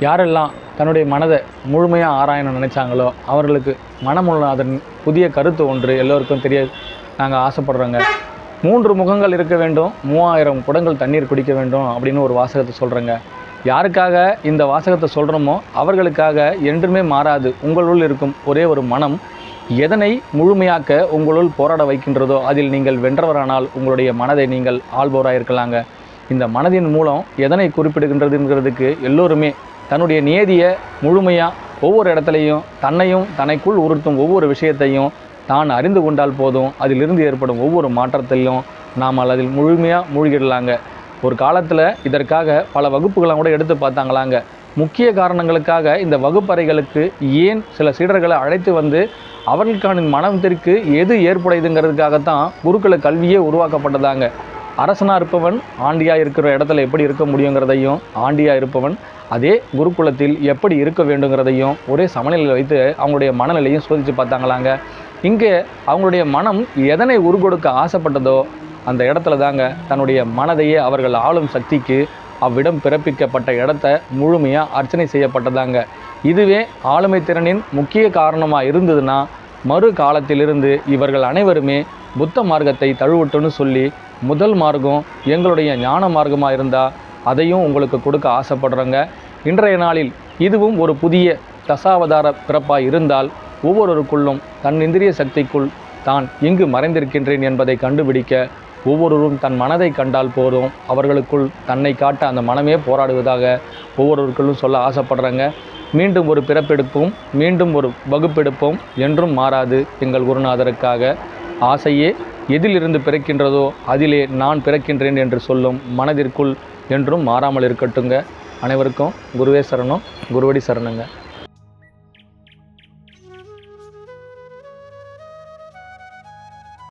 யாரெல்லாம் தன்னுடைய மனதை முழுமையாக ஆராயணும்னு நினச்சாங்களோ அவர்களுக்கு மனமுள்ள அதன் புதிய கருத்து ஒன்று எல்லோருக்கும் தெரிய நாங்கள் ஆசைப்படுறோங்க. 3 முகங்கள் இருக்க வேண்டும், 3000 குடங்கள் தண்ணீர் குடிக்க வேண்டும் அப்படின்னு ஒரு வாசகத்தை சொல்கிறேங்க. யாருக்காக இந்த வாசகத்தை சொல்கிறோமோ அவர்களுக்காக என்றுமே மாறாது உங்களுள் இருக்கும் ஒரே ஒரு மனம் எதனை முழுமையாக்க உங்களுள் போராட வைக்கின்றதோ அதில் நீங்கள் வென்றவரானால் உங்களுடைய மனதை நீங்கள் ஆள்பவராக இருக்கலாங்க. இந்த மனதின் மூலம் எதனை குறிப்பிடுகின்றதுங்கிறதுக்கு எல்லோருமே தன்னுடைய நியதியை முழுமையாக ஒவ்வொரு இடத்துலையும் தன்னையும் தனக்குள் உறுத்தும் ஒவ்வொரு விஷயத்தையும் தான் அறிந்து கொண்டால் போதும் அதிலிருந்து ஏற்படும் ஒவ்வொரு மாற்றத்தையும் நாம் அதில் முழுமையாக மூழ்கிடலாங்க. ஒரு காலத்தில் இதற்காக பல வகுப்புகளை கூட எடுத்து பார்த்தாங்களாங்க. முக்கிய காரணங்களுக்காக இந்த வகுப்பறைகளுக்கு ஏன் சில சீடர்களை அழைத்து வந்து அவர்களுக்கான மனத்திற்கு எது ஏற்புடையதுங்கிறதுக்காகத்தான் குருகுல கல்வியே உருவாக்கப்பட்டதாங்க. அரசனாக இருப்பவன் ஆண்டியாக இருக்கிற இடத்துல எப்படி இருக்க முடியுங்கிறதையும் ஆண்டியாக இருப்பவன் அதே குருகுலத்தில் எப்படி இருக்க வேண்டுங்கிறதையும் ஒரே சமநிலையில் வைத்து அவங்களுடைய மனநிலையும் சோதித்து பார்த்தாங்களாங்க. இங்கே அவங்களுடைய மனம் எதனை உருகொடுக்க ஆசைப்பட்டதோ அந்த இடத்துல தாங்க தன்னுடைய மனதையே அவர்கள் ஆளும் சக்திக்கு அவ்விடம் பிறப்பிக்கப்பட்ட இடத்த முழுமையாக அர்ச்சனை செய்யப்பட்டதாங்க. இதுவே ஆளுமை திறனின் முக்கிய காரணமாக இருந்ததுன்னா மறு காலத்திலிருந்து இவர்கள் அனைவருமே புத்த மார்க்கத்தை தழுவட்டுன்னு சொல்லி முதல் மார்க்கம் எங்களுடைய ஞான மார்க்கமாக இருந்தால் அதையும் உங்களுக்கு கொடுக்க ஆசைப்படுறோங்க. இன்றைய நாளில் இதுவும் ஒரு புதிய தசாவதார பிறப்பாக இருந்தால் ஒவ்வொருவருக்குள்ளும் தன் இந்திரிய சக்திக்குள் தான் இங்கு மறைந்திருக்கின்றேன் என்பதை கண்டுபிடிக்க ஒவ்வொருவரும் தன் மனதை கண்டால் போதும் அவர்களுக்குள் தன்னை காட்ட அந்த மனமே போராடுவதாக ஒவ்வொருவருக்குள்ளும் சொல்ல ஆசைப்படுறேங்க. மீண்டும் ஒரு பிறப்பெடுப்போம், மீண்டும் ஒரு வகுப்பெடுப்போம், என்றும் மாறாது எங்கள் குருநாதருக்காக. ஆசையே எதிலிருந்து பிறக்கின்றதோ அதிலே நான் பிறக்கின்றேன் என்று சொல்லும் மனதிற்குள் என்றும் மாறாமல் இருக்கட்டுங்க. அனைவருக்கும் குருவே சரணம், குருவடி சரணங்க.